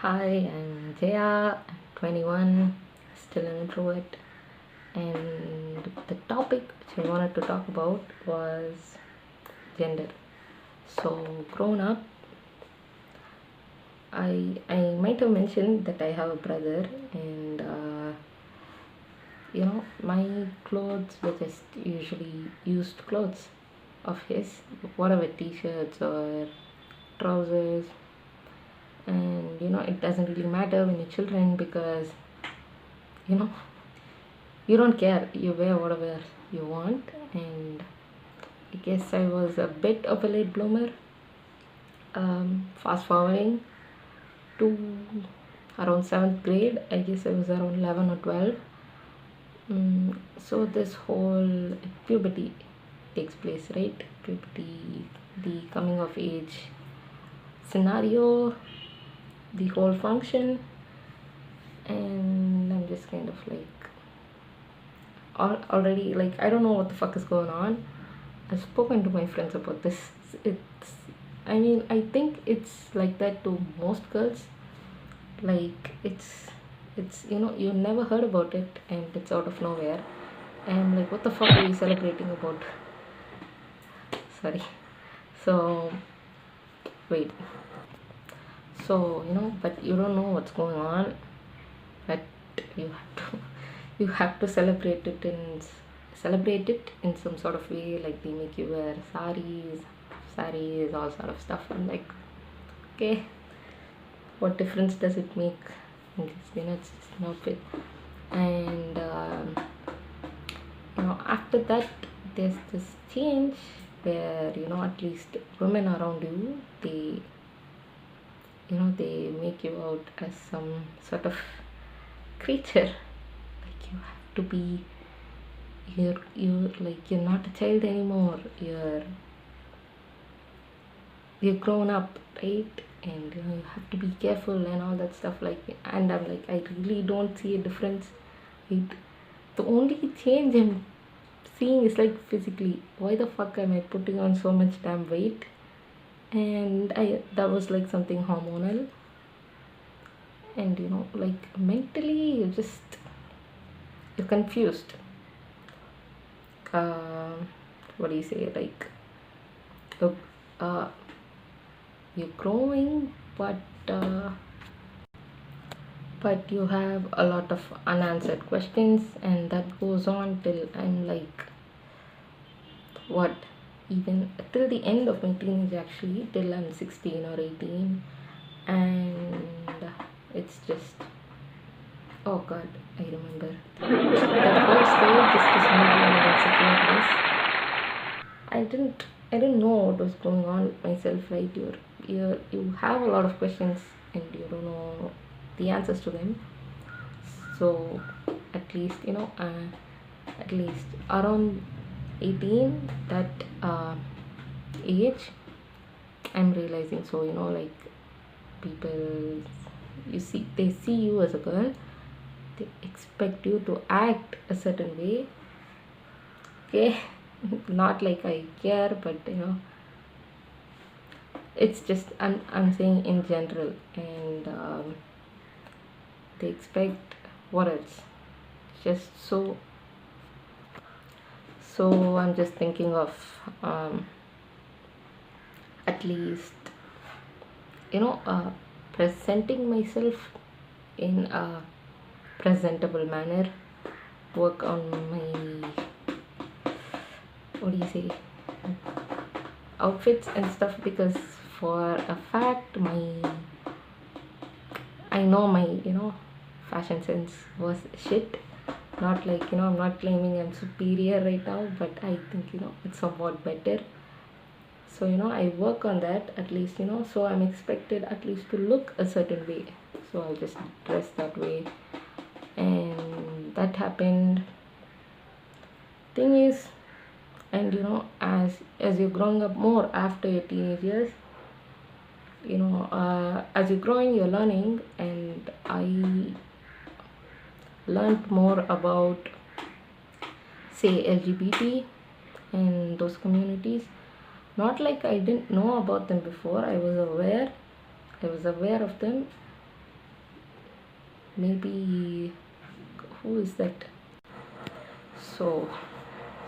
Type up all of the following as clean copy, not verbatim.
Hi, I'm Jaya, 21, still an introvert, and the topic which I wanted to talk about was gender. So, grown up, I might have mentioned that I have a brother, and my clothes were just usually used clothes of his, whatever t-shirts or trousers, and it doesn't really matter when you're children because you know you don't care, you wear whatever you want. And I guess I was a bit of a late bloomer. Fast forwarding to around 7th grade, I guess I was around 11 or 12. So this whole puberty takes place, right? Puberty, the coming of age scenario, the whole function, and I'm just kind of like already like I don't know what the fuck is going on. I've spoken to my friends about this. It's, I mean, I think it's like that to most girls. Like it's you never heard about it and it's out of nowhere. And like, what the fuck are you celebrating about? Sorry. So wait. So but you don't know what's going on. But you have to celebrate it in some sort of way. Like they make you wear saris, all sort of stuff. I'm like, okay, what difference does it make? It's just an outfit. And after that, there's this change where at least women around you, they make you out as some sort of creature. Like you have to be, you're like, you're not a child anymore, you're grown up, right? And you have to be careful and all that stuff. Like, and I'm like, I really don't see a difference. The only change I'm seeing is like physically. Why the fuck am I putting on so much damn weight? And that was like something hormonal. And like mentally, you're confused. What do you say? Like, uh, you're growing, uh, but you have a lot of unanswered questions, and that goes on till I'm like, what, even till the end of my teenage, actually till I'm 16 or 18. And it's just, oh god, I remember that whole stage is just me being an insecure. I didn't know what was going on with myself, right? You have a lot of questions and you don't know the answers to them. So at least at least around 18, that age, I'm realizing. So like, people, they see you as a girl, they expect you to act a certain way. Okay. Not like I care, but it's just, I'm saying in general. And they expect, what else, just so I'm just thinking of at least presenting myself in a presentable manner, work on my, what do you say, outfits and stuff. Because for a fact, I know my fashion sense was shit. Not like, I'm not claiming I'm superior right now, but I think it's somewhat better. So I work on that, at least so I'm expected at least to look a certain way, so I'll just dress that way. And that happened. Thing is, and as you're growing up more after your teenage years, as you're growing, you're learning. And I learned more about, say, LGBT and those communities. Not like I didn't know about them before. I was aware of them, maybe who is that? So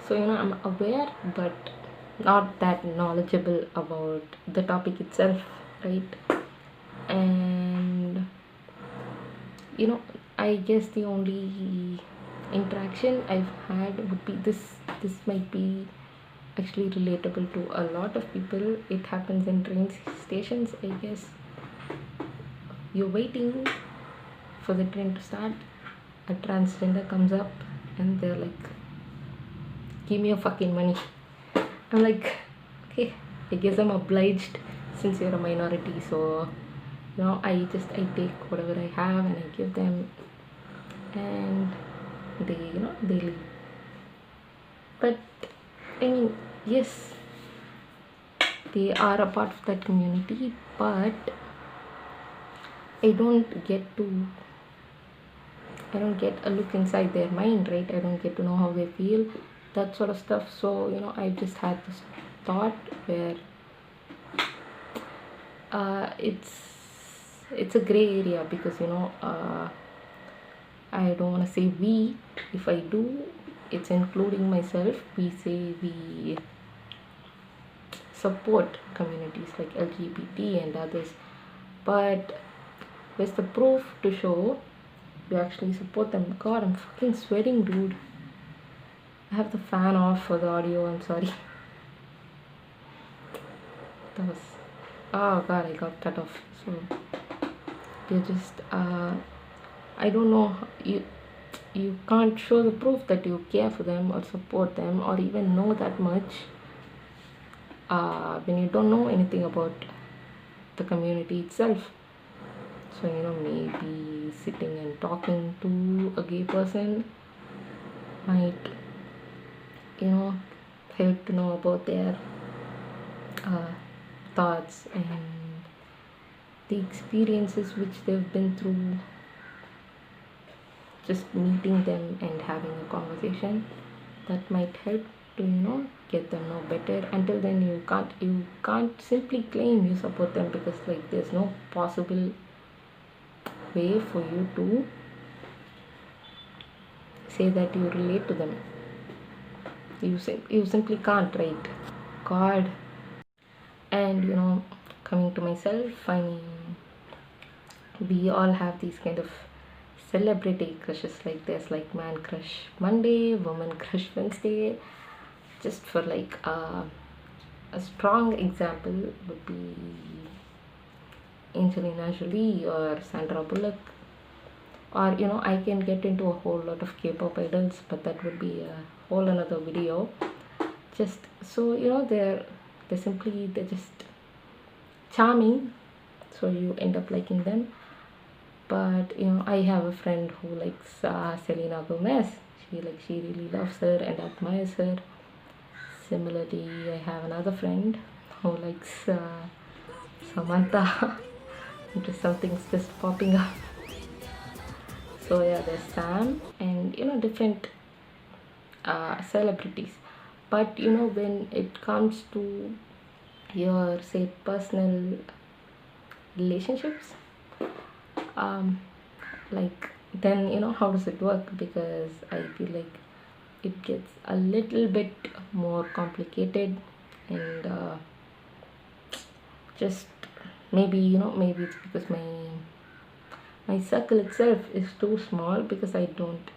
I'm aware but not that knowledgeable about the topic itself, right? And I guess the only interaction I've had would be this might be actually relatable to a lot of people. It happens in train stations, I guess. You're waiting for the train to start, a transgender comes up and they're like, give me your fucking money. I'm like, okay, I guess I'm obliged since you're a minority. So I take whatever I have and I give them, and they leave. But I mean, yes, they are a part of that community, but I don't get a look inside their mind, right? I don't get to know how they feel, that sort of stuff. So I just had this thought where it's a gray area, because I don't want to say we. If I do, it's including myself. We say we support communities like LGBT and others, but where's the proof to show you actually support them? God, I'm fucking sweating, dude. I have the fan off for the audio, I'm sorry. That was, oh god, I got cut off. So you're just I don't know, you can't show the proof that you care for them or support them or even know that much when you don't know anything about the community itself. So maybe sitting and talking to a gay person might help to know about their thoughts and the experiences which they've been through. Just meeting them and having a conversation, that might help to get them know better. Until then, you can't simply claim you support them, because there's no possible way for you to say that you relate to them. You simply can't, right? God. And coming to myself, I mean, we all have these kind of celebrity crushes. Like there's man crush Monday, woman crush Wednesday. Just for a strong example would be Angelina Jolie or Sandra Bullock, or I can get into a whole lot of K-pop idols, but that would be a whole another video. Just so they're just charming, so you end up liking them. But I have a friend who likes Selena Gomez. She really loves her and admires her. Similarly, I have another friend who likes Samantha. Something's just popping up. So yeah, there's Sam and different celebrities. But when it comes to your say personal relationships, then how does it work? Because I feel like it gets a little bit more complicated, and just maybe it's because my circle itself is too small, because I don't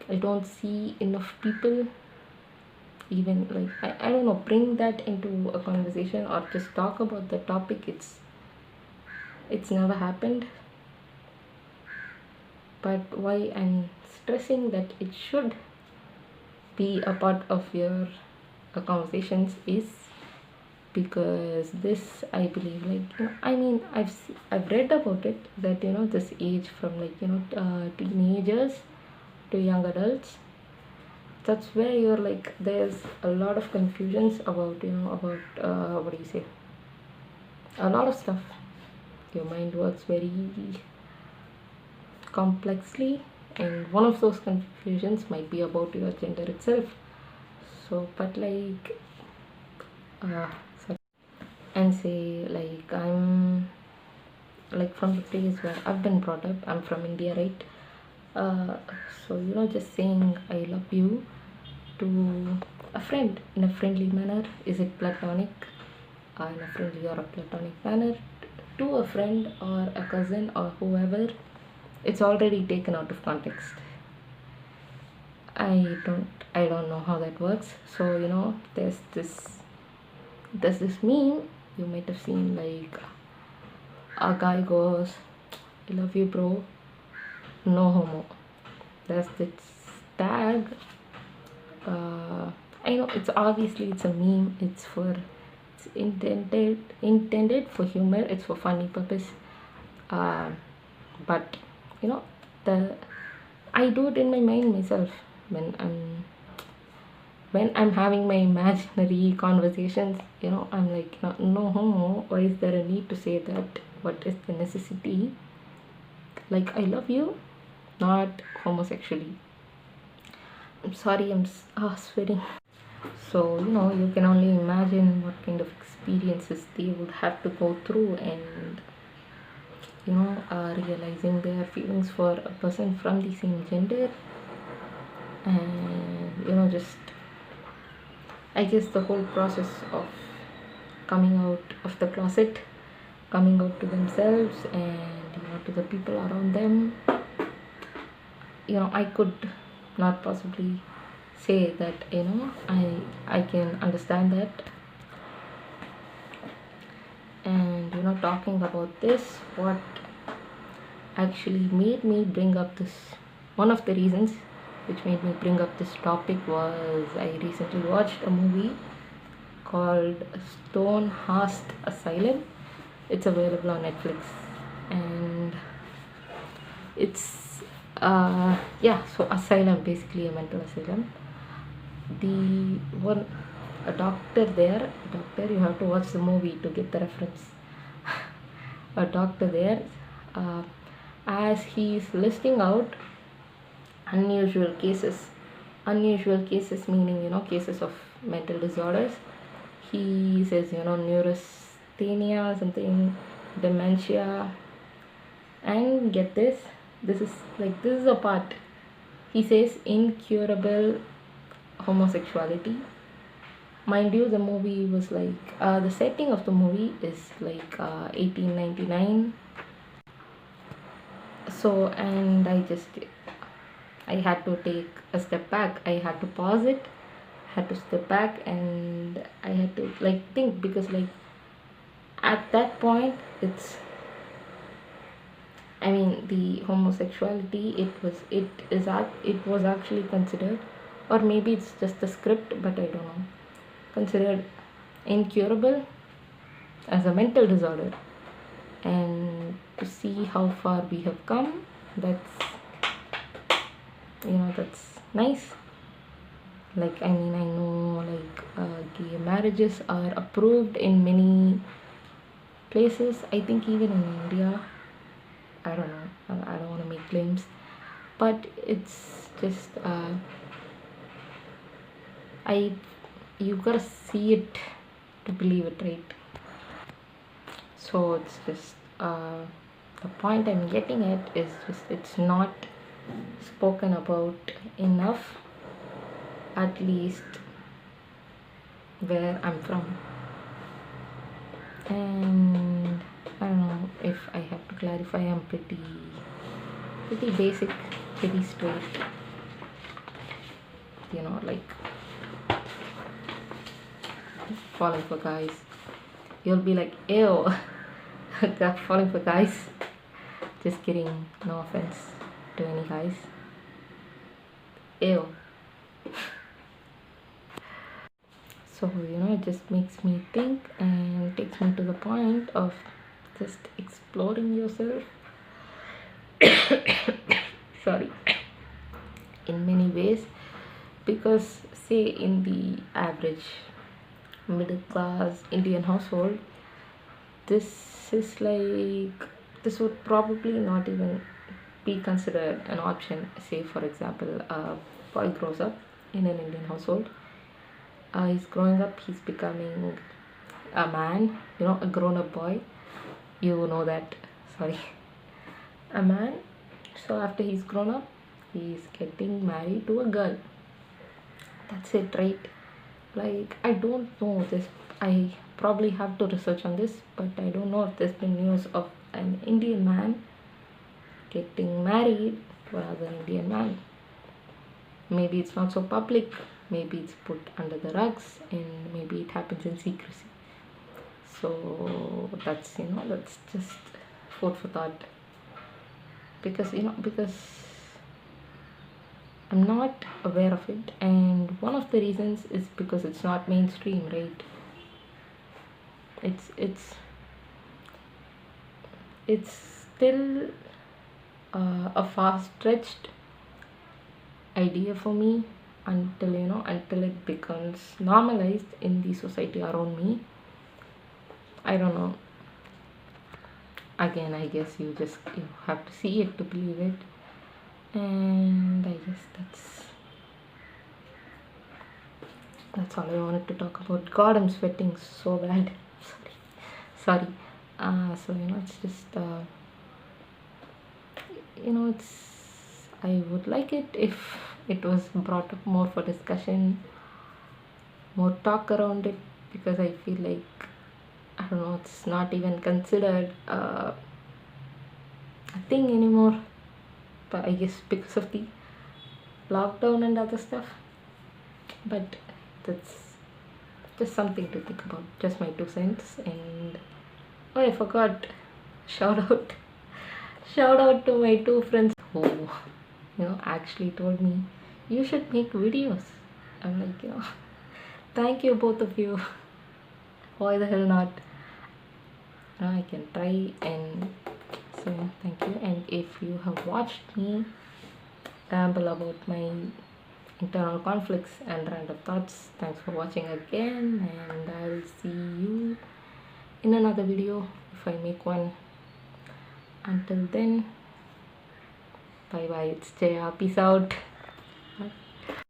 I don't see enough people even I don't know, bring that into a conversation or just talk about the topic. It's never happened. But why I'm stressing that it should be a part of your conversations is because this, I believe, I mean, I've read about it, that this age from teenagers to young adults, that's where you're there's a lot of confusions about what do you say, a lot of stuff. Your mind works very complexly, and one of those confusions might be about your gender itself. So but sorry, and say I'm like from the place where I've been brought up. I'm from India, right? uh, so just saying I love you to a friend in a friendly manner, is it platonic, in a friendly or a platonic manner, to a friend or a cousin or whoever, it's already taken out of context. I don't know how that works. So there's this meme you might have seen, like a guy goes, I love you bro, no homo. There's this tag. uh, I know it's a meme. It's intended for humor. It's for funny purpose. uh, but you know the I do it in my mind myself when I'm having my imaginary conversations. I'm like, no, no homo. Why is there a need to say that? What is the necessity? Like, I love you, not homosexually. I'm sorry, sweating. So you can only imagine what kind of experiences they would have to go through, and realizing their feelings for a person from the same gender. And just, I guess, the whole process of coming out of the closet, coming out to themselves, and to the people around them. I could not possibly say that I can understand that. And talking about this, what actually made me bring up this, one of the reasons which made me bring up this topic, was I recently watched a movie called Stonehurst Asylum. It's available on Netflix, and it's so asylum, basically a mental asylum. The one A doctor, you have to watch the movie to get the reference. A doctor there, uh, as he's listing out unusual cases, meaning cases of mental disorders. He says neurasthenia, something, dementia, and get this is a part. He says incurable homosexuality. Mind you, the movie was like, the setting of the movie is like 1899. So, and I had to take a step back. I had to pause it, had to step back, and I had to think, because at that point, the homosexuality, it was actually considered, or maybe it's just the script, but I don't know, considered incurable as a mental disorder. And to see how far we have come, that's nice. I know, gay marriages are approved in many places. I think even in India. I don't know. I don't want to make claims, but it's just you gotta see it to believe it, right? So it's just, the point I'm getting at is just, it's not spoken about enough, at least where I'm from. And I don't know if I have to clarify. I'm pretty basic, pretty straight. Falling for guys. You'll be like, ew, falling for guys. Just kidding. No offense to any guys. Ew. So it just makes me think and takes me to the point of just exploring yourself. Sorry. In many ways, because say in the average middle class Indian household, this would probably not even be considered an option. Say, for example, a boy grows up in an Indian household. He's growing up, he's becoming a man, a grown-up boy. You know that sorry, a man. So after he's grown up, he's getting married to a girl. That's it, right? Like, I don't know this. I probably have to research on this, but I don't know if there's been news of an Indian man getting married to another Indian man. Maybe it's not so public, maybe it's put under the rugs, and maybe it happens in secrecy. So that's just food for thought. Because I'm not aware of it, and one of the reasons is because it's not mainstream, right? It's still a far-stretched idea for me until it becomes normalized in the society around me. I don't know. Again, I guess you have to see it to believe it, and I guess that's all I wanted to talk about. God, I'm sweating so bad. Sorry. So it's just it's I would like it if it was brought up more for discussion, more talk around it, because I feel like, I don't know, it's not even considered a thing anymore. But I guess because of the lockdown and other stuff. But that's just something to think about. Just my 2 cents. And oh, I forgot. Shout out, shout out to my 2 friends who actually told me you should make videos. I'm like, thank you both of you. Why the hell not? I can try. And so thank you. And if you have watched me ramble about my internal conflicts and random thoughts, thanks for watching again, and I'll see you in another video if I make one. Until then, bye bye. It's Jaya. Peace out.